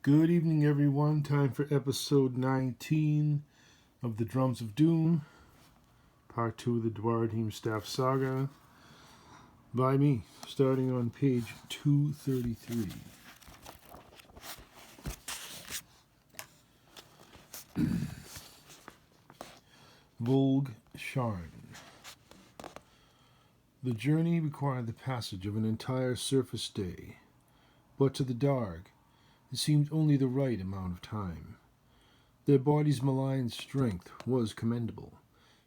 Good evening, everyone. Time for episode 19 of the Drums of Doom, part 2 of the Duaredheim Staff Saga, by me, starting on page 233. Vulgsharn. The journey required the passage of an entire surface day, but to the Darg, it seemed only the right amount of time. Their body's malign strength was commendable,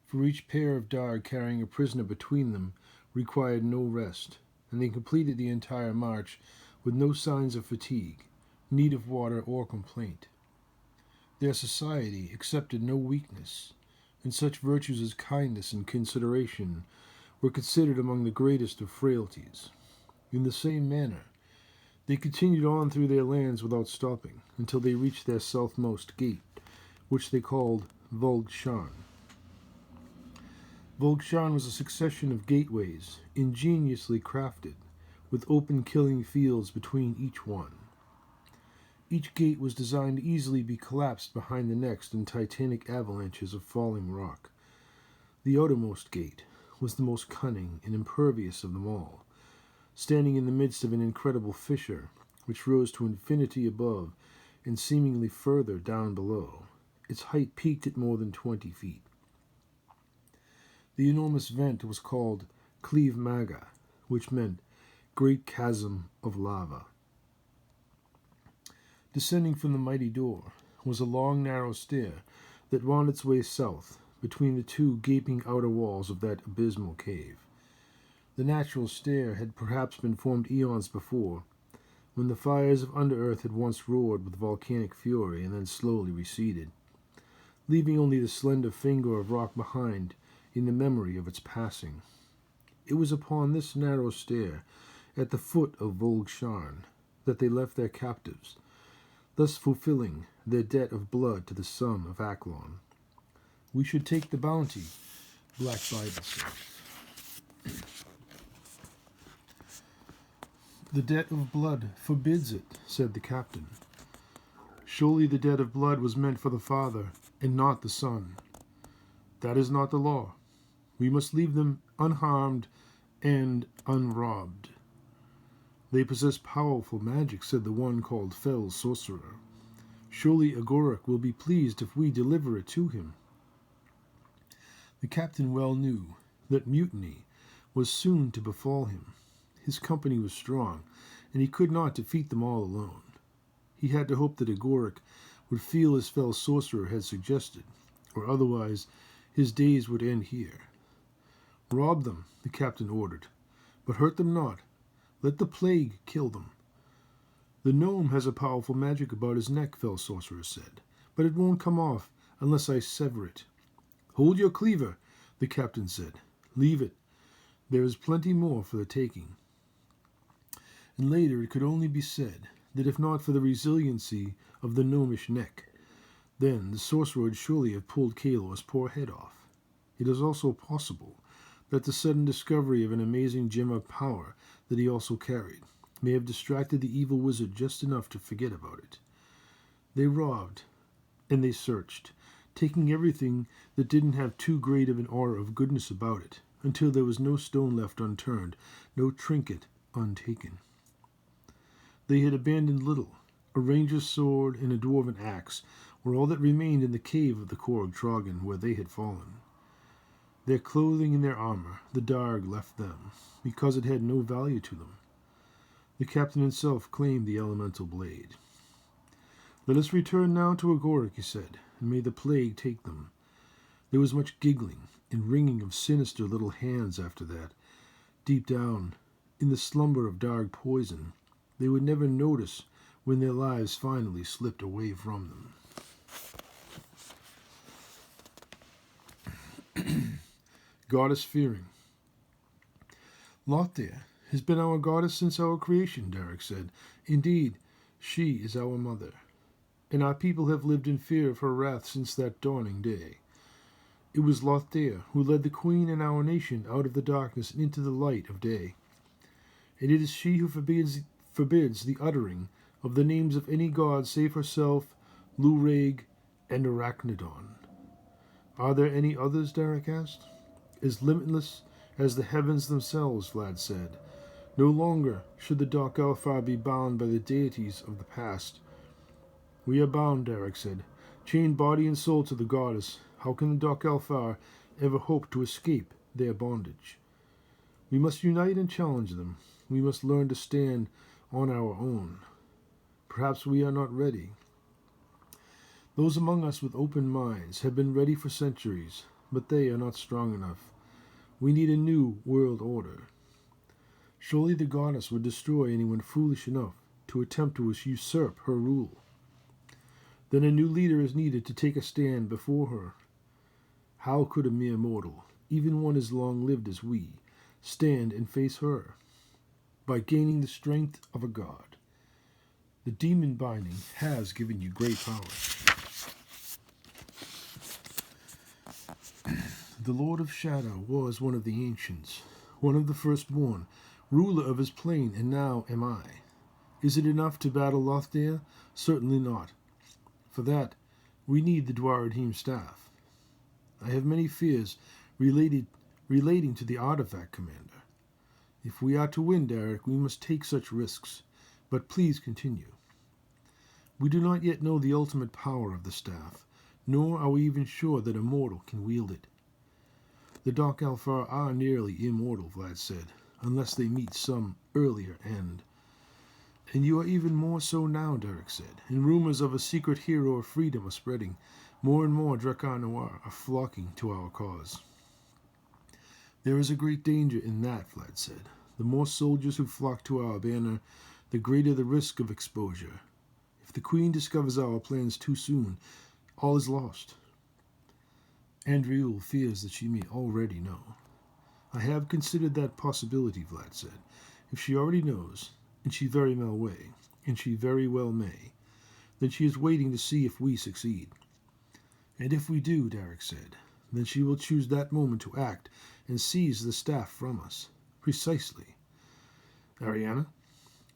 for each pair of Darg carrying a prisoner between them required no rest, and they completed the entire march with no signs of fatigue, need of water, or complaint. Their society accepted no weakness, and such virtues as kindness and consideration were considered among the greatest of frailties. In the same manner, they continued on through their lands without stopping, until they reached their southmost gate, which they called Vulgsharn. Vulgsharn was a succession of gateways, ingeniously crafted, with open killing fields between each one. Each gate was designed to easily be collapsed behind the next in titanic avalanches of falling rock. The outermost gate was the most cunning and impervious of them all, standing in the midst of an incredible fissure, which rose to infinity above and seemingly further down below. Its height peaked at more than 20 feet. The enormous vent was called Cleve Maga, which meant Great Chasm of Lava. Descending from the mighty door was a long, narrow stair that wound its way south between the two gaping outer walls of that abysmal cave. The natural stair had perhaps been formed eons before, when the fires of Underearth had once roared with volcanic fury and then slowly receded, leaving only the slender finger of rock behind in the memory of its passing. It was upon this narrow stair, at the foot of Vulgsharn, that they left their captives, thus fulfilling their debt of blood to the son of Aklon. We should take the bounty, Black Bible says. The debt of blood forbids it, said the captain. Surely the debt of blood was meant for the father, and not the son. That is not the law. We must leave them unharmed and unrobbed. They possess powerful magic, said the one called Fell Sorcerer. Surely Agoric will be pleased if we deliver it to him. The captain well knew that mutiny was soon to befall him. His company was strong, and he could not defeat them all alone. He had to hope that Agoric would feel as Fell Sorcerer had suggested, or otherwise his days would end here. Rob them, the captain ordered, but hurt them not. Let the plague kill them. The gnome has a powerful magic about his neck, Fell Sorcerer said, but it won't come off unless I sever it. Hold your cleaver, the captain said. Leave it. There is plenty more for the taking. And later it could only be said that if not for the resiliency of the gnomish neck, then the sorcerer would surely have pulled Kalor's poor head off. It is also possible that the sudden discovery of an amazing gem of power that he also carried may have distracted the evil wizard just enough to forget about it. They robbed, and they searched, taking everything that didn't have too great of an aura of goodness about it, until there was no stone left unturned, no trinket untaken. They had abandoned little. A ranger's sword and a dwarven axe were all that remained in the cave of the Korg Trogan where they had fallen. Their clothing and their armor the Darg left them, because it had no value to them. The captain himself claimed the elemental blade. Let us return now to Agoric, he said, and may the plague take them. There was much giggling and wringing of sinister little hands after that. Deep down, in the slumber of Darg poison, they would never notice when their lives finally slipped away from them. Goddess fearing. Lothair has been our goddess since our creation, Derek said. Indeed, she is our mother, and our people have lived in fear of her wrath since that dawning day. It was Lothair who led the queen and our nation out of the darkness and into the light of day, and it is she who forbids the uttering of the names of any god save herself, Lureg, and Arachnidon. Are there any others? Derek asked. As limitless as the heavens themselves, Vlad said. No longer should the Dark Alfar be bound by the deities of the past. We are bound, Derek said, chained body and soul to the goddess. How can the Dark Alfar ever hope to escape their bondage? We must unite and challenge them. We must learn to stand on our own. Perhaps we are not ready. Those among us with open minds have been ready for centuries, but they are not strong enough. We need a new world order. Surely the goddess would destroy anyone foolish enough to attempt to usurp her rule. Then a new leader is needed to take a stand before her. How could a mere mortal, even one as long-lived as we, stand and face her? By gaining the strength of a god. The demon binding has given you great power. The Lord of Shadow was one of the ancients, one of the firstborn, ruler of his plane, and now am I. Is it enough to battle Lothdare? Certainly not. For that, we need the Duaredheim staff. I have many fears relating to the artifact, Commander. If we are to win, Derek, we must take such risks. But please continue. We do not yet know the ultimate power of the staff, nor are we even sure that a mortal can wield it. The Dark Alfar are nearly immortal, Vlad said, unless they meet some earlier end. And you are even more so now, Derek said, and rumors of a secret hero of freedom are spreading. More and more Drakkar Noir are flocking to our cause. There is a great danger in that, Vlad said. The more soldiers who flock to our banner, the greater the risk of exposure. If the Queen discovers our plans too soon, all is lost. Andriul fears that she may already know. I have considered that possibility, Vlad said. If she already knows, and she very well may, then she is waiting to see if we succeed. And if we do, Derek said, then she will choose that moment to act and seize the staff from us. Precisely. Ariana?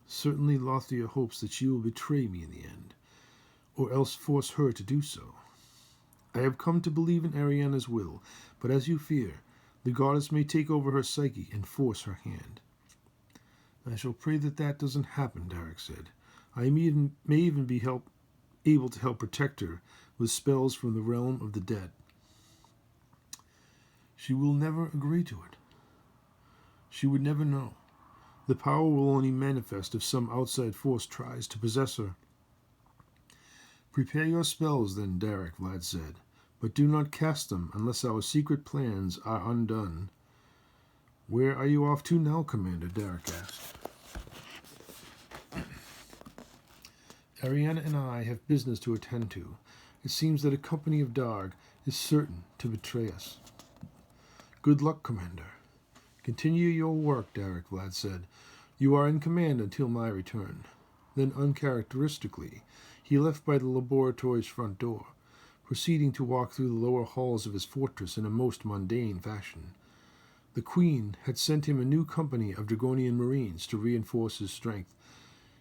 Certainly Lothdare hopes that she will betray me in the end, or else force her to do so. I have come to believe in Ariana's will, but as you fear, the goddess may take over her psyche and force her hand. I shall pray that that doesn't happen, Derek said. I may even be able to help protect her with spells from the realm of the dead. She will never agree to it. She would never know. The power will only manifest if some outside force tries to possess her. Prepare your spells then, Derek, Vlad said, but do not cast them unless our secret plans are undone. Where are you off to now, Commander? Derek asked. Ariana and I have business to attend to. It seems that a company of Darg is certain to betray us. Good luck, Commander. Continue your work, Derek, Vlad said. You are in command until my return. Then, uncharacteristically, he left by the laboratory's front door, proceeding to walk through the lower halls of his fortress in a most mundane fashion. The Queen had sent him a new company of Dragonian Marines to reinforce his strength,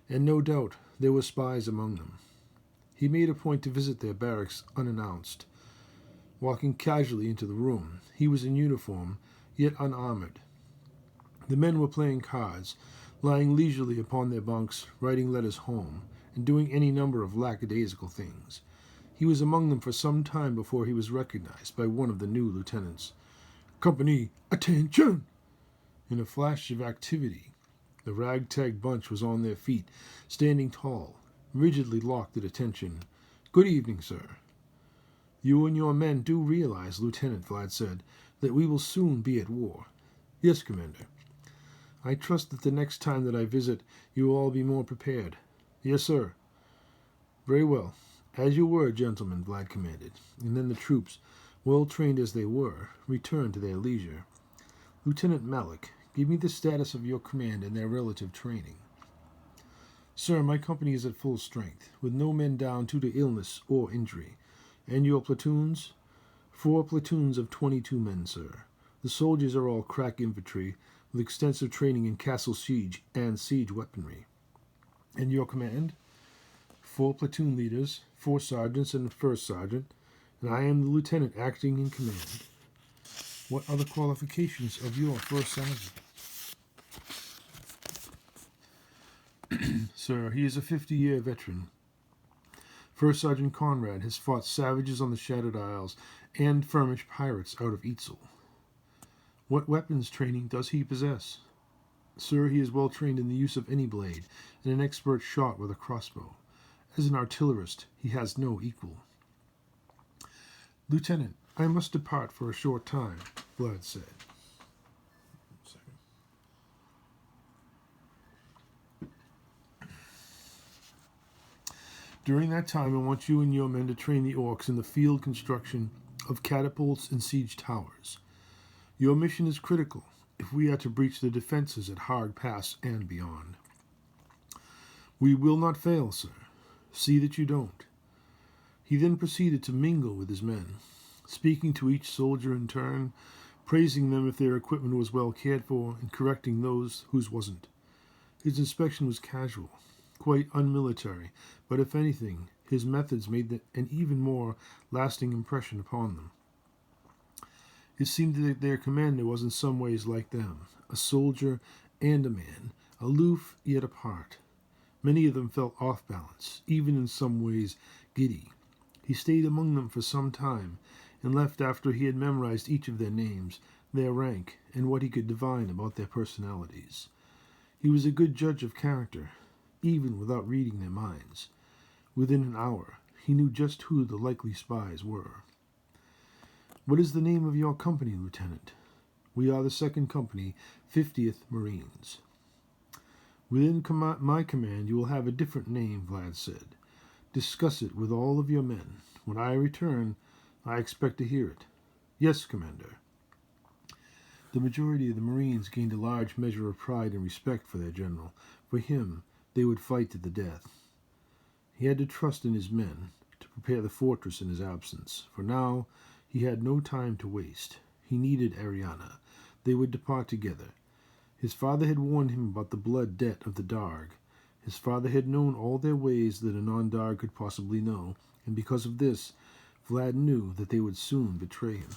and no doubt there were spies among them. He made a point to visit their barracks unannounced. Walking casually into the room, he was in uniform, yet unarmored. The men were playing cards, lying leisurely upon their bunks, writing letters home, and doing any number of lackadaisical things. He was among them for some time before he was recognized by one of the new lieutenants. "Company, attention!" In a flash of activity, the ragtag bunch was on their feet, standing tall, rigidly locked at attention. "Good evening, sir." "You and your men do realize, Lieutenant," Vlad said, "that we will soon be at war." "Yes, Commander." "I trust that the next time that I visit, you will all be more prepared." "Yes, sir." "Very well. As you were, gentlemen," Vlad commanded, and then the troops, well trained as they were, returned to their leisure. "Lieutenant Malik, give me the status of your command and their relative training." "Sir, my company is at full strength, with no men down due to illness or injury. And your platoons?" 4 platoons of 22 men, sir. The soldiers are all crack infantry, with extensive training in castle siege and siege weaponry." "And your command?" 4 platoon leaders, 4 sergeants, and a first sergeant, and I am the lieutenant acting in command. What are the qualifications of your first sergeant? Sir, he is a 50-year veteran. First Sergeant Conrad has fought savages on the Shattered Isles and furnished pirates out of Eitzel. What weapons training does he possess? Sir, he is well trained in the use of any blade, and an expert shot with a crossbow. As an artillerist, he has no equal. Lieutenant, I must depart for a short time, Vlad said. During that time, I want you and your men to train the orcs in the field construction of catapults and siege towers. Your mission is critical if we are to breach the defenses at Hard Pass and beyond. We will not fail, sir. See that you don't. He then proceeded to mingle with his men, speaking to each soldier in turn, praising them if their equipment was well cared for, and correcting those whose wasn't. His inspection was casual, quite unmilitary, but if anything, his methods made an even more lasting impression upon them. It seemed that their commander was in some ways like them, a soldier and a man, aloof yet apart. Many of them felt off balance, even in some ways giddy. He stayed among them for some time, and left after he had memorized each of their names, their rank, and what he could divine about their personalities. He was a good judge of character, even without reading their minds. Within an hour, he knew just who the likely spies were. What is the name of your company, Lieutenant? We are the 2nd Company, 50th Marines. Within my command, you will have a different name, Vlad said. Discuss it with all of your men. When I return, I expect to hear it. Yes, Commander. The majority of the Marines gained a large measure of pride and respect for their general. For him, they would fight to the death. He had to trust in his men to prepare the fortress in his absence, for now he had no time to waste. He needed Ariana. They would depart together. His father had warned him about the blood debt of the Darg. His father had known all their ways that a non-Darg could possibly know, and because of this, Vlad knew that they would soon betray him.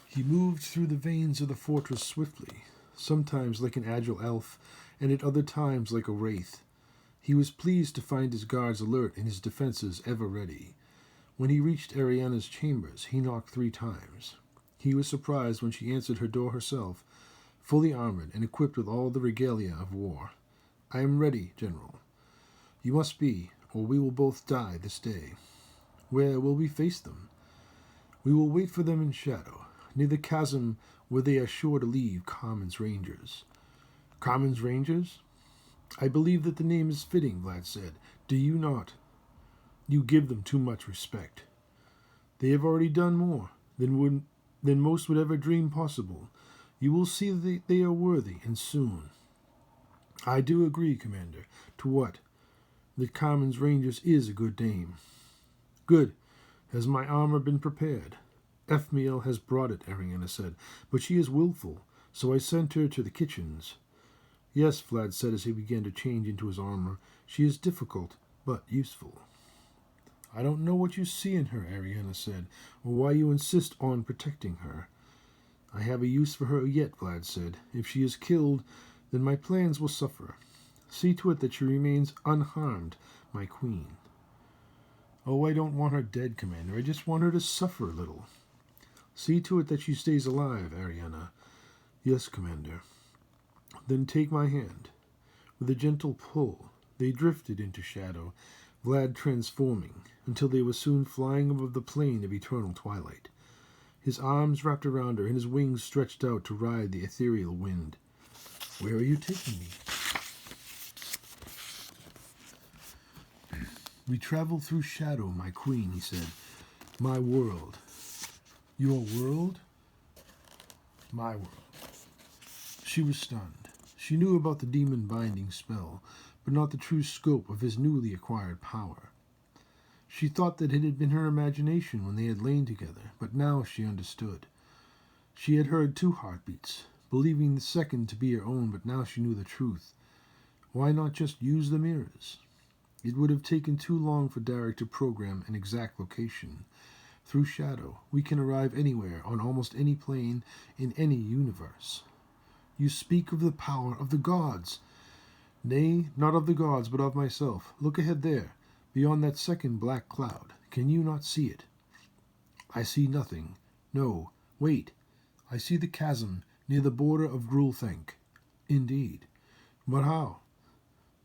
He moved through the veins of the fortress swiftly, sometimes like an agile elf, and at other times like a wraith. He was pleased to find his guards alert and his defenses ever ready. When he reached Ariana's chambers, he knocked 3 times. He was surprised when she answered her door herself, fully armored and equipped with all the regalia of war. I am ready, General. You must be, or we will both die this day. Where will we face them? We will wait for them in shadow, near the chasm where they are sure to leave Carmen's Rangers. Carmen's Rangers? I believe that the name is fitting, Vlad said. Do you not? You give them too much respect. They have already done more than most would ever dream possible. You will see that they are worthy, and soon. I do agree, Commander. To what? That Carmen's Rangers is a good name. Good. Has my armor been prepared? Ethmiel has brought it, Ariana said, but she is willful, so I sent her to the kitchens. Yes, Vlad said as he began to change into his armor. She is difficult, but useful. I don't know what you see in her, Ariana said, or why you insist on protecting her. I have a use for her yet, Vlad said. If she is killed, then my plans will suffer. See to it that she remains unharmed, my queen. Oh, I don't want her dead, Commander. I just want her to suffer a little. See to it that she stays alive, Ariana. Yes, Commander. Then take my hand. With a gentle pull, they drifted into shadow, Vlad transforming, until they were soon flying above the plain of eternal twilight. His arms wrapped around her, and his wings stretched out to ride the ethereal wind. Where are you taking me? We travel through shadow, my queen, he said. My world. Your world? My world. She was stunned. She knew about the demon-binding spell, but not the true scope of his newly acquired power. She thought that it had been her imagination when they had lain together, but now she understood. She had heard 2 heartbeats, believing the second to be her own, but now she knew the truth. Why not just use the mirrors? It would have taken too long for Derek to program an exact location. Through shadow, we can arrive anywhere on almost any plane in any universe. You speak of the power of the gods. Nay, not of the gods, but of myself. Look ahead there, beyond that second black cloud. Can you not see it? I see nothing. No, wait. I see the chasm near the border of Grulthank. Indeed. But how?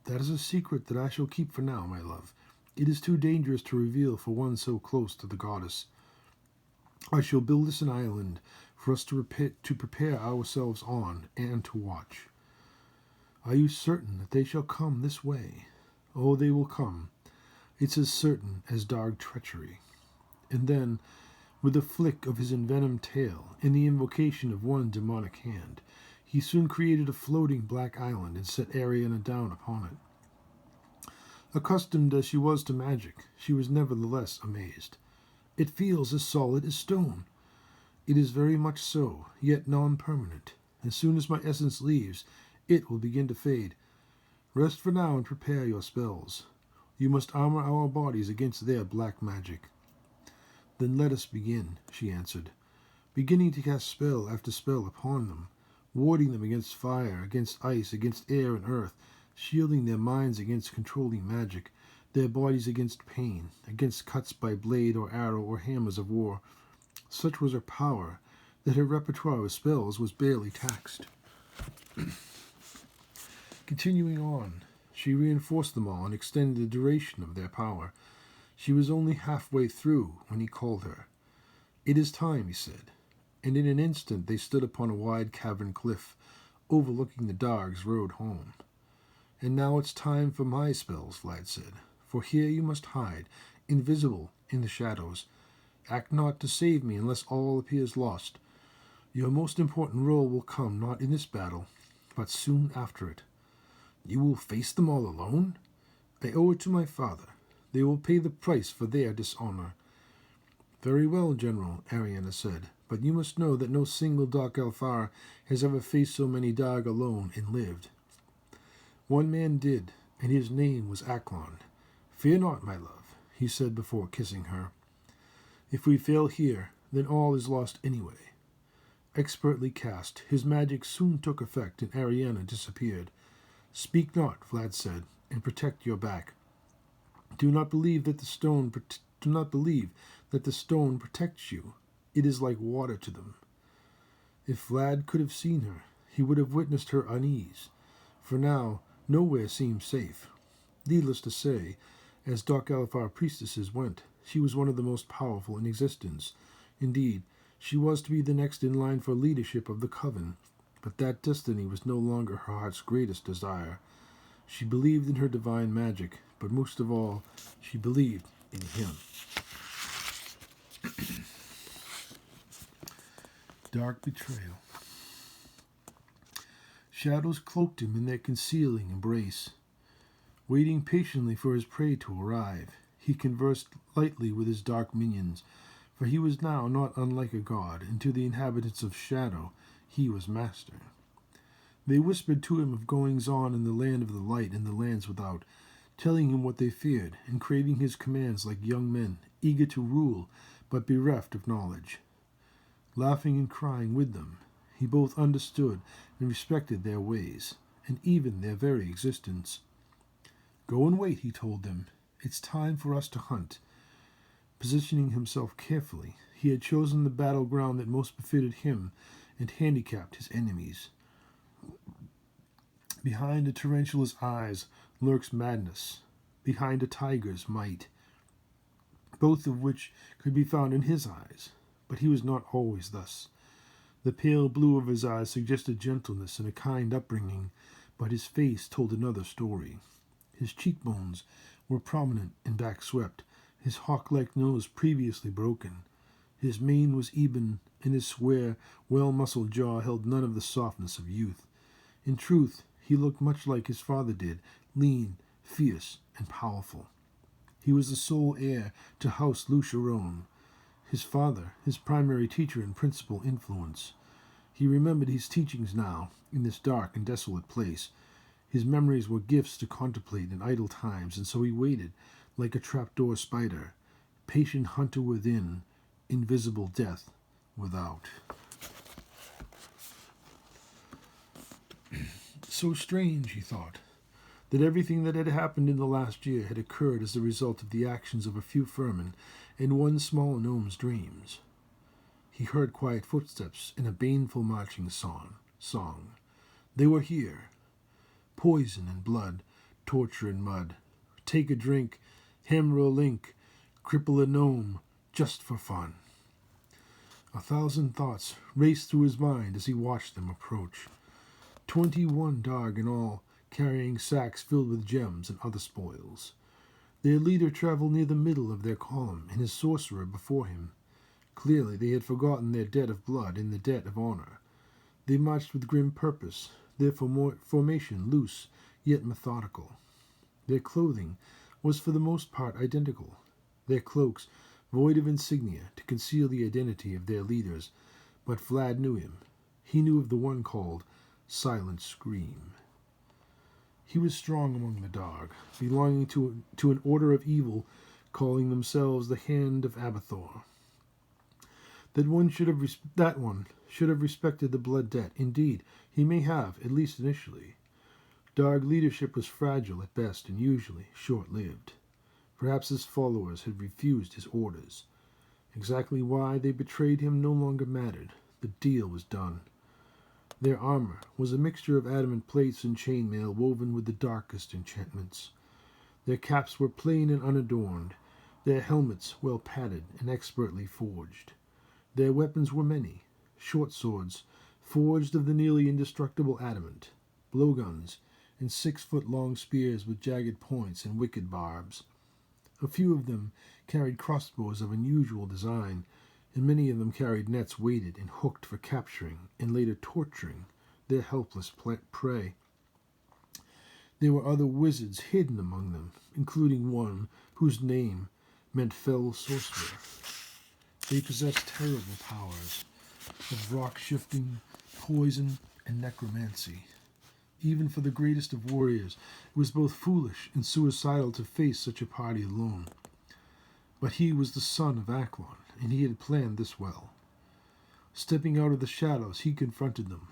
That is a secret that I shall keep for now, my love. It is too dangerous to reveal for one so close to the goddess. I shall build us an island for us to prepare ourselves on and to watch. Are you certain that they shall come this way? Oh, they will come. It's as certain as dark treachery. And then, with a flick of his envenomed tail and the invocation of one demonic hand, he soon created a floating black island and set Ariana down upon it. Accustomed as she was to magic, she was nevertheless amazed. It feels as solid as stone. It is very much so, yet non-permanent. As soon as my essence leaves, it will begin to fade. Rest for now and prepare your spells. You must armor our bodies against their black magic. Then let us begin, she answered, beginning to cast spell after spell upon them, warding them against fire, against ice, against air and earth, shielding their minds against controlling magic, their bodies against pain, against cuts by blade or arrow or hammers of war. Such was her power that her repertoire of spells was barely taxed. Continuing on, she reinforced them all and extended the duration of their power. She was only halfway through when he called her. It is time, he said, and in an instant they stood upon a wide cavern cliff, overlooking the Darg's road home. And now it's time for my spells, Vlad said, for here you must hide, invisible in the shadows. Act not to save me unless all appears lost. Your most important role will come not in this battle, but soon after it. You will face them all alone? I owe it to my father. They will pay the price for their dishonor. Very well, General, Ariana said, but you must know that no single Dark Elfar has ever faced so many Darg alone and lived. One man did, and his name was Aklon. Fear not, my love, he said before kissing her. If we fail here, then all is lost anyway. Expertly cast, his magic soon took effect and Ariana disappeared. Speak not, Vlad said, and protect your back. Do not believe that the stone protects you. It is like water to them. If Vlad could have seen her, he would have witnessed her unease. For now, nowhere seemed safe. Needless to say, as Dark Elfar priestesses went, she was one of the most powerful in existence. Indeed, she was to be the next in line for leadership of the Coven, but that destiny was no longer her heart's greatest desire. She believed in her divine magic, but most of all, she believed in him. Dark Betrayal. Shadows cloaked him in their concealing embrace. Waiting patiently for his prey to arrive, he conversed lightly with his dark minions, for he was now not unlike a god, and to the inhabitants of Shadow he was master. They whispered to him of goings-on in the land of the light and the lands without, telling him what they feared, and craving his commands like young men, eager to rule, but bereft of knowledge. Laughing and crying with them, he both understood and respected their ways, and even their very existence. Go and wait, he told them. It's time for us to hunt. Positioning himself carefully, he had chosen the battleground that most befitted him and handicapped his enemies. Behind a tarantula's eyes lurks madness, behind a tiger's might, both of which could be found in his eyes, but he was not always thus. The pale blue of his eyes suggested gentleness and a kind upbringing, but his face told another story. His cheekbones were prominent and back-swept, his hawk-like nose previously broken. His mane was even, and his square, well-muscled jaw held none of the softness of youth. In truth, he looked much like his father did, lean, fierce, and powerful. He was the sole heir to House Lusharon, his father, his primary teacher and principal influence. He remembered his teachings now, in this dark and desolate place. His memories were gifts to contemplate in idle times, and so he waited, like a trapdoor spider, patient hunter within, invisible death without. So strange, he thought, that everything that had happened in the last year had occurred as the result of the actions of a few vermin in one small gnome's dreams. He heard quiet footsteps in a baneful marching song. They were here. Poison and blood, torture and mud. Take a drink, hammer a link, cripple a gnome, just for fun. 1,000 thoughts raced through his mind as he watched them approach. 21 dog in all, carrying sacks filled with gems and other spoils. Their leader traveled near the middle of their column, and his sorcerer before him. Clearly they had forgotten their debt of blood and the debt of honor. They marched with grim purpose, their formation loose, yet methodical. Their clothing was for the most part identical, their cloaks void of insignia to conceal the identity of their leaders, but Vlad knew him. He knew of the one called Silent Scream. He was strong among the dog, belonging to an order of evil, calling themselves the Hand of Abathor. That one should have respected the blood debt. Indeed, he may have, at least initially. Dog leadership was fragile at best and usually short-lived. Perhaps his followers had refused his orders. Exactly why they betrayed him no longer mattered. The deal was done. Their armor was a mixture of adamant plates and chainmail woven with the darkest enchantments. Their caps were plain and unadorned, their helmets well padded and expertly forged. Their weapons were many, short swords, forged of the nearly indestructible adamant, blowguns, and 6-foot-long spears with jagged points and wicked barbs. A few of them carried crossbows of unusual design, and many of them carried nets weighted and hooked for capturing and later torturing their helpless prey. There were other wizards hidden among them, including one whose name meant Fell Sorcerer. They possessed terrible powers of rock-shifting, poison, and necromancy. Even for the greatest of warriors, it was both foolish and suicidal to face such a party alone. But he was the son of Aklon, and he had planned this well. Stepping out of the shadows, he confronted them.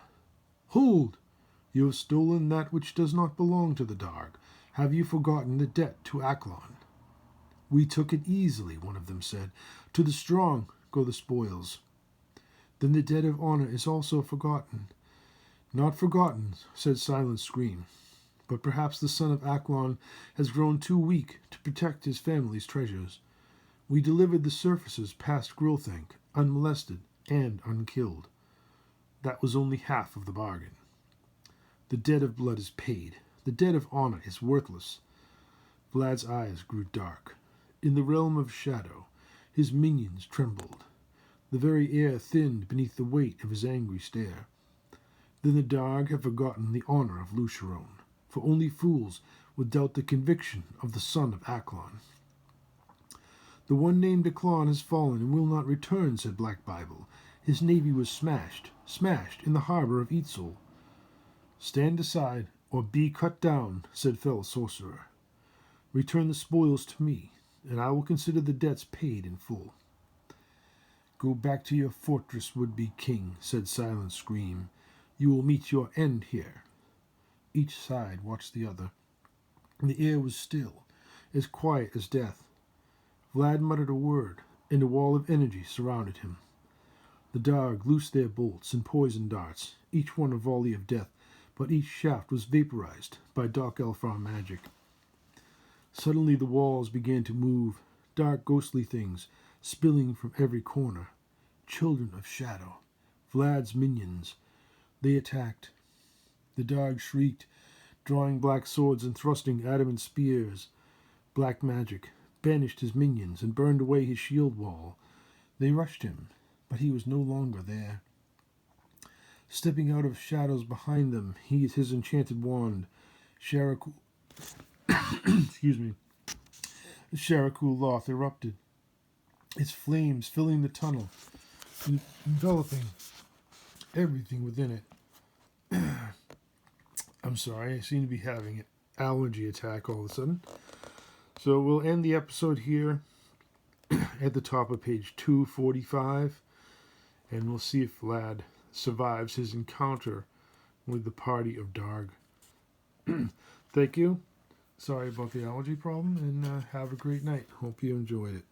"Hold! You have stolen that which does not belong to the Dark. Have you forgotten the debt to Aklon?" "We took it easily," one of them said. "To the strong go the spoils." "Then the debt of honor is also forgotten." "Not forgotten," said Silent Scream. "But perhaps the son of Aklon has grown too weak to protect his family's treasures. We delivered the surfaces past Grothank, unmolested and unkilled. That was only half of the bargain. The debt of blood is paid. The debt of honor is worthless." Vlad's eyes grew dark. In the realm of shadow, his minions trembled. The very air thinned beneath the weight of his angry stare. Then the Darg have forgotten the honor of Lusharon, for only fools would doubt the conviction of the son of Aklon. "The one named Aklon has fallen and will not return," said Black Bible. "His navy was smashed in the harbor of Eitzel." "Stand aside, or be cut down," said Fell Sorcerer. "Return the spoils to me, and I will consider the debts paid in full." "Go back to your fortress, would-be king," said Silent Scream. "You will meet your end here." Each side watched the other. The air was still, as quiet as death. Vlad muttered a word, and a wall of energy surrounded him. The Darg loosed their bolts and poison darts, each one a volley of death, but each shaft was vaporized by Dark Elfar magic. Suddenly the walls began to move, dark ghostly things spilling from every corner. Children of shadow, Vlad's minions. They attacked. The Darg shrieked, drawing black swords and thrusting adamant spears. Black magic banished his minions and burned away his shield wall. They rushed him, but he was no longer there. Stepping out of shadows behind them, his enchanted wand, Sharakul Loth erupted, its flames filling the tunnel, enveloping everything within it. I'm sorry, I seem to be having an allergy attack all of a sudden. So we'll end the episode here at the top of page 245, and we'll see if Vlad survives his encounter with the party of Darg. Thank you. Sorry about the allergy problem, and have a great night. Hope you enjoyed it.